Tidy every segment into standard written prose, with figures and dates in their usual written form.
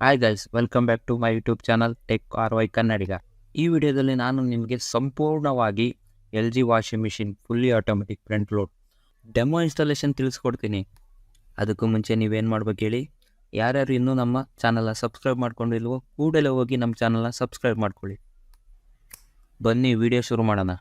Hi guys, welcome back to my YouTube channel tech R Y Kannadiga. ಈ ವಿಡಿಯೋದಲ್ಲಿ ನಾನು ನಿಮಗೆ ಸಂಪೂರ್ಣವಾಗಿ L G washing machine fully automatic front load demo installation ತಿಳಿಸ್ಕೊಡ್ತೀನಿ. ಅದಕ್ಕೂ ಮುಂಚೆ ನೀವೇನು ಮಾಡ್ಬೇಕು ಹೇಳಿ, ಯಾರ್ಯಾರು ಇನ್ನೂ ನಮ್ಮ ಚಾನಲ್ನ ಸಬ್ಸ್ಕ್ರೈಬ್ ಮಾಡ್ಕೊಂಡಿಲ್ವೋ ಕೂಡಲೇ ಹೋಗಿ ನಮ್ಮ ಚಾನಲ್ನ ಸಬ್ಸ್ಕ್ರೈಬ್ ಮಾಡ್ಕೊಳ್ಳಿ. ಬನ್ನಿ ವಿಡಿಯೋ ಶುರು ಮಾಡೋಣ.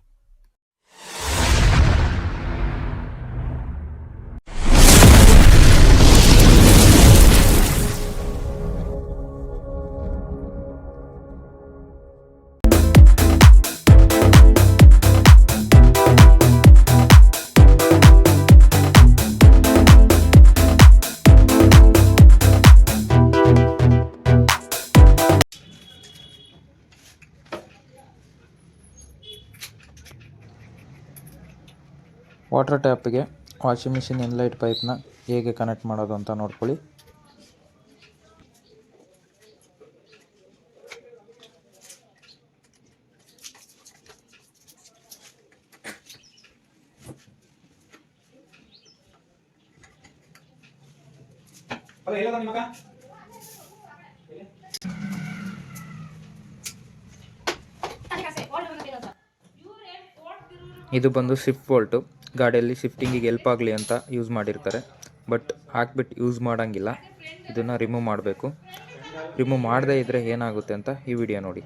ವಾಟರ್ ಟ್ಯಾಪ್ಗೆ ವಾಷಿಂಗ್ ಮಿಷಿನ್ ಇನ್ಲೈಟ್ ಪೈಪ್ನ ಹೇಗೆ ಕನೆಕ್ಟ್ ಮಾಡೋದು ಅಂತ ನೋಡ್ಕೊಳ್ಳಿ. ಇದು ಬಂದು ಶಿಫ್ಟ್ ಬೋಲ್ಟು, ಗಾಡಿಯಲ್ಲಿ ಶಿಫ್ಟಿಂಗಿಗೆ ಹೆಲ್ಪ್ ಆಗಲಿ ಅಂತ ಯೂಸ್ ಮಾಡಿರ್ತಾರೆ. ಬಟ್ ಹಾಕ್ಬಿಟ್ಟು ಯೂಸ್ ಮಾಡೋಂಗಿಲ್ಲ, ಇದನ್ನು ರಿಮೂವ್ ಮಾಡಬೇಕು. ರಿಮೂವ್ ಮಾಡದೇ ಇದ್ದರೆ ಏನಾಗುತ್ತೆ ಅಂತ ಈ ವಿಡಿಯೋ ನೋಡಿ.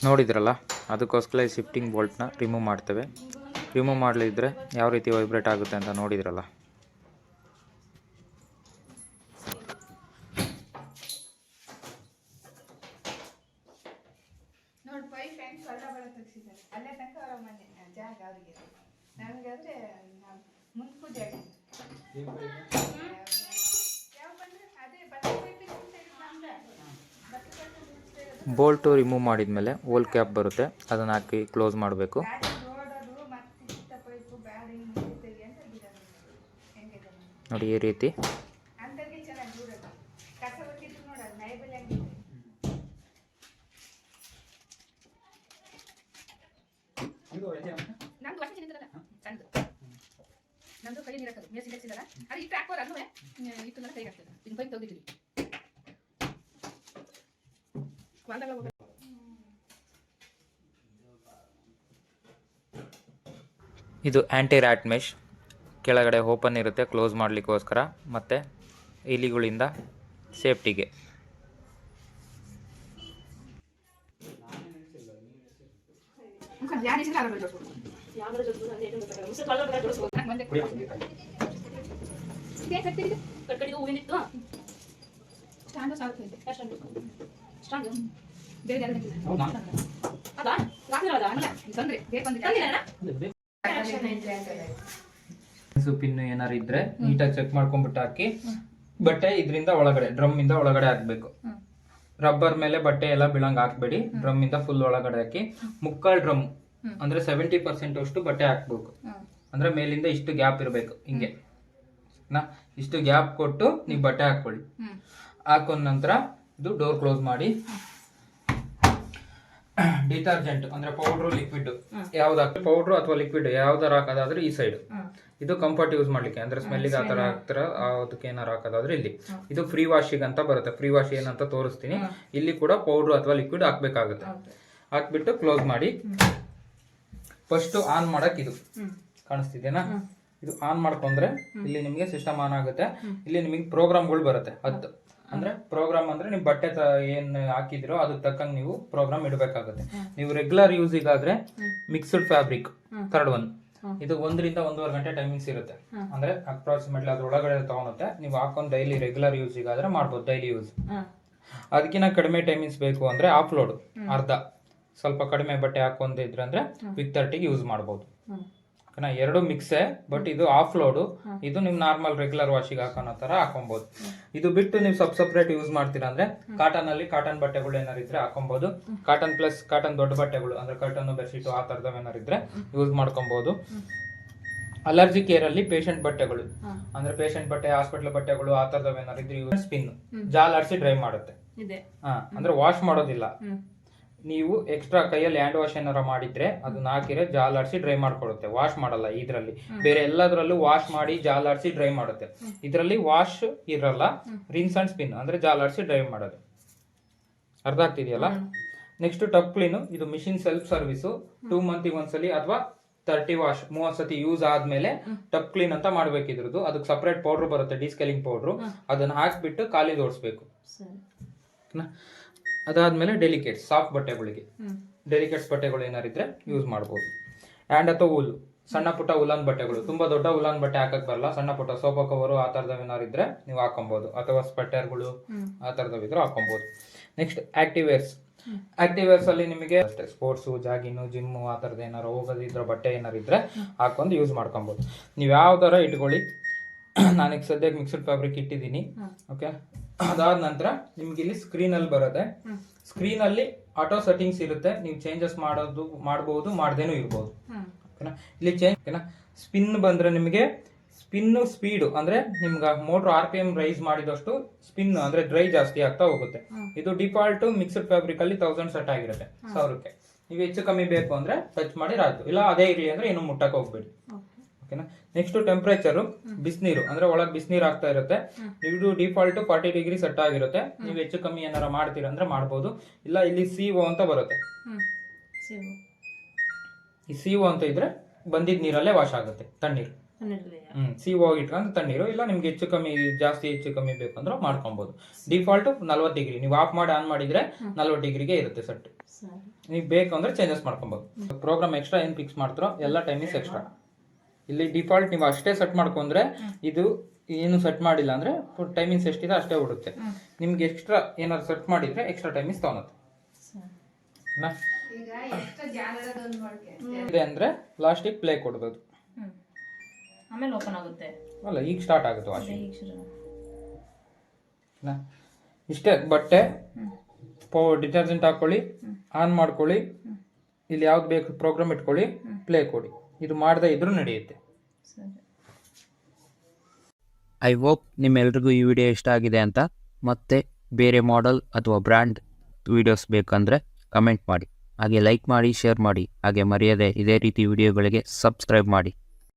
ನೋಡಿದ್ರಲ್ಲ, ಅದಕ್ಕೋಸ್ಕರ ಈ ಶಿಫ್ಟಿಂಗ್ ಬೋಲ್ಟ್ನ ರಿಮೂವ್ ಮಾಡ್ತೇವೆ. ರಿಮೂವ್ ಮಾಡಲಿದ್ರೆ ಯಾವ ರೀತಿ ವೈಬ್ರೇಟ್ ಆಗುತ್ತೆ ಅಂತ ನೋಡಿದ್ರಲ್ಲ. ಬೋಲ್ಟು ರಿಮೂವ್ ಮಾಡಿದ ಮೇಲೆ ಹೋಲ್ ಕ್ಯಾಪ್ ಬರುತ್ತೆ, ಅದನ್ನು ಹಾಕಿ ಕ್ಲೋಸ್ ಮಾಡಬೇಕು. ನೋಡಿ ಈ ರೀತಿ. ಇದು ಆ್ಯಂಟಿ ರ್ಯಾಟ್ ಮೆಶ್, ಕೆಳಗಡೆ ಓಪನ್ ಇರುತ್ತೆ ಕ್ಲೋಸ್ ಮಾಡಲಿಕ್ಕೋಸ್ಕರ, ಮತ್ತು ಇಲಿಗಳಿಂದ ಸೇಫ್ಟಿಗೆ. ಪಿನ್ ಏನಾರು ಇದ್ರೆ ನೀಟಾಗಿ ಚೆಕ್ ಮಾಡ್ಕೊಂಡ್ಬಿಟ್ಟು ಹಾಕಿ. ಬಟ್ಟೆ ಇದರಿಂದ ಒಳಗಡೆ, ಡ್ರಮ್ ಇಂದ ಒಳಗಡೆ ಹಾಕ್ಬೇಕು. ರಬ್ಬರ್ ಮೇಲೆ ಬಟ್ಟೆ ಎಲ್ಲ ಬೀಳಂಗ್ ಹಾಕ್ಬೇಡಿ. ಡ್ರಮ್ ಇಂದ ಫುಲ್ ಒಳಗಡೆ ಹಾಕಿ. ಮುಕ್ಕಾಲ್ ಡ್ರಮ್ ಅಂದ್ರೆ 70% ಅಷ್ಟು ಬಟ್ಟೆ ಹಾಕ್ಬೇಕು. ಅಂದ್ರೆ ಮೇಲಿಂದ ಇಷ್ಟು ಗ್ಯಾಪ್ ಇರಬೇಕು, ಹಿಂಗೆ ಇಷ್ಟು ಗ್ಯಾಪ್ ಕೊಟ್ಟು ನೀವು ಬಟ್ಟೆ ಹಾಕೊಳ್ಳಿ. ಹಾಕೊಂಡ ನಂತರ ಇದು ಡೋರ್ ಕ್ಲೋಸ್ ಮಾಡಿ. ಡಿಟರ್ಜೆಂಟ್ ಅಂದ್ರೆ ಪೌಡ್ರು ಲಿಕ್ವಿಡ್ ಯಾವ್ದಾಗ್ತದೆ, ಪೌಡ್ರು ಅಥವಾ ಲಿಕ್ವಿಡ್ ಯಾವ್ದಾರ ಹಾಕೋದಾದ್ರೆ ಈ ಸೈಡ್. ಇದು ಕಂಫರ್ಟ್ ಯೂಸ್ ಮಾಡ್ಲಿಕ್ಕೆ, ಅಂದ್ರೆ ಸ್ಮೆಲ್ಲಿಗೆ ಆತರ ಹಾಕ್ತಾರ, ಅದಕ್ಕೆ ಏನಾರು ಹಾಕೋದಾದ್ರೆ ಇಲ್ಲಿ. ಇದು ಫ್ರೀ ವಾಶಿಂಗ್ ಅಂತ ಬರುತ್ತೆ. ಫ್ರೀ ವಾಶ್ ಏನಂತ ತೋರಿಸ್ತೀನಿ. ಇಲ್ಲಿ ಕೂಡ ಪೌಡ್ರು ಅಥವಾ ಲಿಕ್ವಿಡ್ ಹಾಕ್ಬೇಕಾಗುತ್ತೆ. ಹಾಕ್ಬಿಟ್ಟು ಕ್ಲೋಸ್ ಮಾಡಿ. ಫಸ್ಟ್ ಆನ್ ಮಾಡಕ್ ಇದು ಕಾಣಿಸ್ತಿದೇನಾ, ಇದು ಆನ್ ಮಾಡ್ಕೊಂಡ್ರೆ ಇಲ್ಲಿ ನಿಮಗೆ ಸಿಸ್ಟಮ್ ಆನ್ ಆಗುತ್ತೆ. ಇಲ್ಲಿ ನಿಮಗೆ ಪ್ರೋಗ್ರಾಮ್ಗಳು ಬರುತ್ತೆ 10. ಅಂದ್ರೆ ಪ್ರೋಗ್ರಾಮ್ ಅಂದ್ರೆ ನೀವು ಬಟ್ಟೆ ಏನ್ ಹಾಕಿದಿರೋ ಅದಕ್ಕೆ ತಕ್ಕಂಗೆ ನೀವು ಪ್ರೋಗ್ರಾಮ್ ಇಡಬೇಕಾಗುತ್ತೆ. ನೀವು ರೆಗ್ಯುಲರ್ ಯೂಸಿಗಾದ್ರೆ ಮಿಕ್ಸ್ಡ್ ಫ್ಯಾಬ್ರಿಕ್ ಥರ್ಡ್ ಒನ್, ಇದು 1 ರಿಂದ 1.5 ಗಂಟೆ ಟೈಮಿಂಗ್ಸ್ ಇರುತ್ತೆ. ಅಂದ್ರೆ ಅಪ್ರಾಕ್ಸಿಮೇಟ್ಲಿ ಅದ್ರ ಒಳಗಡೆ ತಗೊಳುತ್ತೆ. ನೀವು ಹಾಕೊಂಡು ಡೈಲಿ ರೆಗ್ಯುಲರ್ ಯೂಸಿಗಾದ್ರೆ ಮಾಡ್ಬೋದು, ಡೈಲಿ ಯೂಸ್. ಅದಕ್ಕಿಂತ ಕಡಿಮೆ ಟೈಮಿಂಗ್ಸ್ ಬೇಕು ಅಂದ್ರೆ ಆಫ್ ಲೋಡ್ ಅರ್ಧ, ಸ್ವಲ್ಪ ಕಡಿಮೆ ಬಟ್ಟೆ ಹಾಕೊಂಡಿದ್ರೆ ಅಂದ್ರೆ ವಿತ್ 30 ಯೂಸ್ ಮಾಡ್ಬೋದು. ಎರಡು ಮಿಕ್ಸೆ, ಬಟ್ ಇದು ಆಫ್ ಲೋಡು, ಇದು ನಿಮ್ ನಾರ್ಮಲ್ ರೆಗ್ಯುಲರ್ ವಾಶಿಗೆ ಹಾಕೋಣ ತರ ಹಾಕೊಬಹುದು. ಇದು ಬಿಟ್ಟು ನೀವು ಸಪ್ರೇಟ್ ಯೂಸ್ ಮಾಡ್ತೀರಾ ಅಂದ್ರೆ ಕಾಟನ್ ಅಲ್ಲಿ ಕಾಟನ್ ಬಟ್ಟೆಗಳು ಏನಾರು ಇದ್ರೆ ಹಾಕೊಬಹುದು. ಕಾಟನ್ ಪ್ಲಸ್ ಕಾಟನ್ ದೊಡ್ಡ ಬಟ್ಟೆಗಳು ಅಂದ್ರೆ ಕರ್ಟನ್, ಬೆಡ್ಶೀಟ್ ಆ ತರದವ್ ಏನಾರು ಇದ್ರೆ ಯೂಸ್ ಮಾಡ್ಕೊಬಹುದು. ಅಲರ್ಜಿ ಕೇರ್ ಅಲ್ಲಿ ಪೇಷಂಟ್ ಬಟ್ಟೆಗಳು ಅಂದ್ರೆ ಪೇಷಂಟ್ ಬಟ್ಟೆ, ಹಾಸ್ಪಿಟಲ್ ಬಟ್ಟೆಗಳು ಆ ತರದವ್ ಏನಾರು ಇದ್ರೆ ಸ್ಪಿನ್ ಜಾಲಾಡ್ಸಿ ಡ್ರೈ ಮಾಡುತ್ತೆ. ಅಂದ್ರೆ ವಾಶ್ ಮಾಡೋದಿಲ್ಲ. ನೀವು ಎಕ್ಸ್ಟ್ರಾ ಕೈಯಲ್ಲಿ ಹ್ಯಾಂಡ್ ವಾಶ್ ಏನಾರ ಮಾಡಿದ್ರೆ ಅದನ್ನ ಹಾಕಿದ್ರೆ ಜಾಲಾಡ್ಸಿ ಡ್ರೈ ಮಾಡ್ಕೊಡುತ್ತೆ, ವಾಶ್ ಮಾಡಲ್ಲ. ಇದ್ರಲ್ಲಿ ಬೇರೆ ಎಲ್ಲದರಲ್ಲೂ ವಾಶ್ ಮಾಡಿ ಜಾಲಾಡ್ಸಿ ಡ್ರೈ ಮಾಡುತ್ತೆ, ಇದರಲ್ಲಿ ವಾಶ್ ಇರಲ್ಲ. ರಿನ್ಸ್ ಅಂಡ್ ಸ್ಪಿನ್ ಅಂದ್ರೆ ಜಾಲಾಡ್ಸಿ ಡ್ರೈ ಮಾಡೋದು. ಅರ್ಥ ಆಗ್ತಿದೆಯಲ್ಲ? Next tub clean. ಇದು ಮಿಷಿನ್ ಸೆಲ್ಫ್ ಸರ್ವಿಸ್. 2 ಮಂತಿಗೆ ಒಂದ್ಸಲಿ ಅಥವಾ 30 ವಾಶ್ 30 ಸತಿ ಯೂಸ್ ಆದ್ಮೇಲೆ ಟಬ್ ಕ್ಲೀನ್ ಅಂತ ಮಾಡ್ಬೇಕು. ಇದ್ರದ್ದು ಅದಕ್ಕೆ ಸಪರೇಟ್ ಪೌಡರ್ ಬರುತ್ತೆ, ಡಿಸ್ಕೆಲಿಂಗ್ ಪೌಡರ್. ಅದನ್ನ ಹಾಕ್ಬಿಟ್ಟು ಖಾಲಿ ಓಡಿಸ್ಬೇಕು. ಅದಾದ್ಮೇಲೆ ಡೆಲಿಕೇಟ್ಸ್, ಸಾಫ್ಟ್ ಬಟ್ಟೆಗಳಿಗೆ ಡೆಲಿಕೇಟ್ಸ್ ಬಟ್ಟೆಗಳು ಏನಾರಿದ್ರೆ ಯೂಸ್ ಮಾಡ್ಬೋದು. ಹ್ಯಾಂಡ್ ಅಥವಾ ಹುಲ್, ಸಣ್ಣ ಪುಟ್ಟ ಉಲಾನ್ ಬಟ್ಟೆಗಳು, ತುಂಬಾ ದೊಡ್ಡ ಉಲಾನ್ ಬಟ್ಟೆ ಹಾಕಕ್ ಬರಲ್ಲ, ಸಣ್ಣ ಪುಟ್ಟ ಸೋಫಾ ಕವರು ಆ ತರದವ್ ಏನಾರಿದ್ರೆ ನೀವು ಹಾಕೊಬಹುದು, ಅಥವಾ ಸ್ವೆಟರ್ಗಳು ಆ ತರದವ್ ಇದ್ರೆ ಹಾಕೊಬಹುದು. ನೆಕ್ಸ್ಟ್ ಆಕ್ಟಿವೇರ್ಸ್. ಆಕ್ಟಿವೇರ್ಸ್ ಅಲ್ಲಿ ನಿಮಗೆ ಅಷ್ಟೇ ಸ್ಪೋರ್ಟ್ಸ್, ಜಾಗಿಂಗ್, ಜಿಮ್ ಆ ತರದ ಏನಾರು ಹೋಗೋದಿದ್ರ ಬಟ್ಟೆ ಏನಾರು ಇದ್ರೆ ಹಾಕೊಂಡು ಯೂಸ್ ಮಾಡ್ಕೊಬಹುದು. ನೀವು ಯಾವ ತರ ಇಟ್ಕೊಳ್ಳಿ. ನಾನೀಗ ಸದ್ಯಕ್ಕೆ ಮಿಕ್ಸ್ಡ್ ಫ್ಯಾಬ್ರಿಕ್ ಇಟ್ಟಿದ್ದೀನಿ. ಓಕೆ, ಅದಾದ ನಂತರ ನಿಮ್ಗೆ ಇಲ್ಲಿ ಸ್ಕ್ರೀನ್ ಅಲ್ಲಿ ಬರುತ್ತೆ. ಸ್ಕ್ರೀನ್ ಅಲ್ಲಿ ಆಟೋ ಸೆಟ್ಟಿಂಗ್ಸ್ ಇರುತ್ತೆ, ನೀವು ಚೇಂಜಸ್ ಮಾಡಬಹುದು, ಮಾಡದೇನೂ ಇರ್ಬೋದು. ಇಲ್ಲಿ ಚೇಂಜ್ ಸ್ಪಿನ್ ಬಂದ್ರೆ ನಿಮಗೆ ಸ್ಪಿನ್ ಸ್ಪೀಡ್ ಅಂದ್ರೆ ನಿಮ್ಗೆ ಮೋಟರ್ RPM ರೈಸ್ ಮಾಡಿದಷ್ಟು ಸ್ಪಿನ್ ಅಂದ್ರೆ ಡ್ರೈ ಜಾಸ್ತಿ ಆಗ್ತಾ ಹೋಗುತ್ತೆ. ಇದು ಡಿಫಾಲ್ಟ್ ಮಿಕ್ಸ್ಡ್ ಫ್ಯಾಬ್ರಿಕ್ ಅಲ್ಲಿ 1000 ಸೆಟ್ ಆಗಿರುತ್ತೆ, 1000ಕ್ಕೆ. ನೀವು ಹೆಚ್ಚು ಕಮ್ಮಿ ಬೇಕು ಅಂದ್ರೆ ಟಚ್ ಮಾಡಿ ಆಯ್ತು, ಇಲ್ಲ ಅದೇ ಇರ್ಲಿ ಅಂದ್ರೆ ಏನು ಮುಟ್ಟಕ್ಕೆ ಹೋಗ್ಬೇಡಿ. ಓಕೆನಾ? ನೆಕ್ಸ್ಟ್ ಟೆಂಪರೇಚರ್, ಬಿಸಿನೀರು ಅಂದ್ರೆ ಒಳಗೆ ಬಿಸಿನೀರು ಆಗ್ತಾ ಇರುತ್ತೆ. ಇದು ಡಿಫಾಲ್ಟ್ 40 ಡಿಗ್ರಿ ಸೆಟ್ ಆಗಿರುತ್ತೆ. ನೀವು ಹೆಚ್ಚು ಕಮ್ಮಿ ಏನಾರ ಮಾಡ್ತೀರಾ ಅಂದ್ರೆ ಮಾಡ್ಬೋದು. ಇಲ್ಲ ಇಲ್ಲಿ CO ಅಂತ ಬರುತ್ತೆ. ಈ CO ಅಂತ ಇದ್ರೆ ಬಂದಿದ್ ನೀರಲ್ಲೇ ವಾಶ್ ಆಗುತ್ತೆ, ತಣ್ಣೀರು. CO ಇಟ್ಕೊಂಡು ತಣ್ಣೀರು. ಇಲ್ಲ ನಿಮ್ಗೆ ಹೆಚ್ಚು ಕಮ್ಮಿ ಜಾಸ್ತಿ ಹೆಚ್ಚು ಕಮ್ಮಿ ಬೇಕು ಅಂದ್ರೆ ಮಾಡ್ಕೊಬಹುದು. ಡಿಫಾಲ್ಟ್ 40 ಡಿಗ್ರಿ, ನೀವು ಆಫ್ ಮಾಡಿ ಆನ್ ಮಾಡಿದ್ರೆ 40 ಡಿಗ್ರಿಗೆ ಇರುತ್ತೆ ಸೆಟ್. ನೀವು ಬೇಕು ಅಂದ್ರೆ ಚೇಂಜಸ್ ಮಾಡ್ಕೊಬಹುದು. ಪ್ರೋಗ್ರಾಮ್ ಎಕ್ಸ್ಟ್ರಾ ಏನ್ ಫಿಕ್ಸ್ ಮಾಡ್ತಾರೋ ಎಲ್ಲ ಟೈಮಿಂಗ್ಸ್ ಎಕ್ಸ್ಟ್ರಾ. ಇಲ್ಲಿ ಡಿಫಾಲ್ಟ್ ನೀವು ಅಷ್ಟೇ ಸೆಟ್ ಮಾಡ್ಕೊಂಡ್ರೆ ಇದು ಏನು ಸೆಟ್ ಮಾಡಿಲ್ಲ ಅಂದ್ರೆ ಟೈಮಿಂಗ್ಸ್ ಎಷ್ಟಿದೆ ಅಷ್ಟೇ ಬಿಡುತ್ತೆ. ನಿಮ್ಗೆ ಎಕ್ಸ್ಟ್ರಾ ಏನಾದ್ರು ಸೆಟ್ ಮಾಡಿದ್ರೆ ಎಕ್ಸ್ಟ್ರಾ ಟೈಮಿಂಗ್ಸ್ ತಗೊಳುತ್ತೆ. ಇದೆ ಅಂದ್ರೆ ಲಾಸ್ಟಿಗೆ ಪ್ಲೇ ಕೊಡ್ಬೋದು, ಆಮೇಲೆ ಓಪನ್ ಆಗುತ್ತೆ. ಅಲ್ಲ, ಈಗ ಸ್ಟಾರ್ಟ್ ಆಗುತ್ತೆ ವಾಷಿಂಗ್. ಇಷ್ಟೇ. ಬಟ್ಟೆ ಡಿಟರ್ಜೆಂಟ್ ಹಾಕೊಳ್ಳಿ, ಆನ್ ಮಾಡ್ಕೊಳ್ಳಿ, ಇಲ್ಲಿ ಯಾವ್ದು ಬೇಕು ಪ್ರೋಗ್ರಾಮ್ ಇಟ್ಕೊಳ್ಳಿ, ಪ್ಲೇ ಕೊಡಿ. ಇದು ಮಾಡದೇ ಇದ್ರೂ ನಡೆಯುತ್ತೆ. ಐ ಹೋಪ್ ನಿಮ್ಮೆಲ್ರಿಗೂ ಈ ವಿಡಿಯೋ ಇಷ್ಟ ಆಗಿದೆ ಅಂತ. ಮತ್ತೆ ಬೇರೆ ಮಾಡೆಲ್ ಅಥವಾ ಬ್ರ್ಯಾಂಡ್ ವಿಡಿಯೋಸ್ ಬೇಕಂದರೆ ಕಮೆಂಟ್ ಮಾಡಿ, ಹಾಗೆ ಲೈಕ್ ಮಾಡಿ, ಶೇರ್ ಮಾಡಿ, ಹಾಗೆ ಮರೆಯದೆ ಇದೇ ರೀತಿ ವಿಡಿಯೋಗಳಿಗೆ ಸಬ್ಸ್ಕ್ರೈಬ್ ಮಾಡಿ.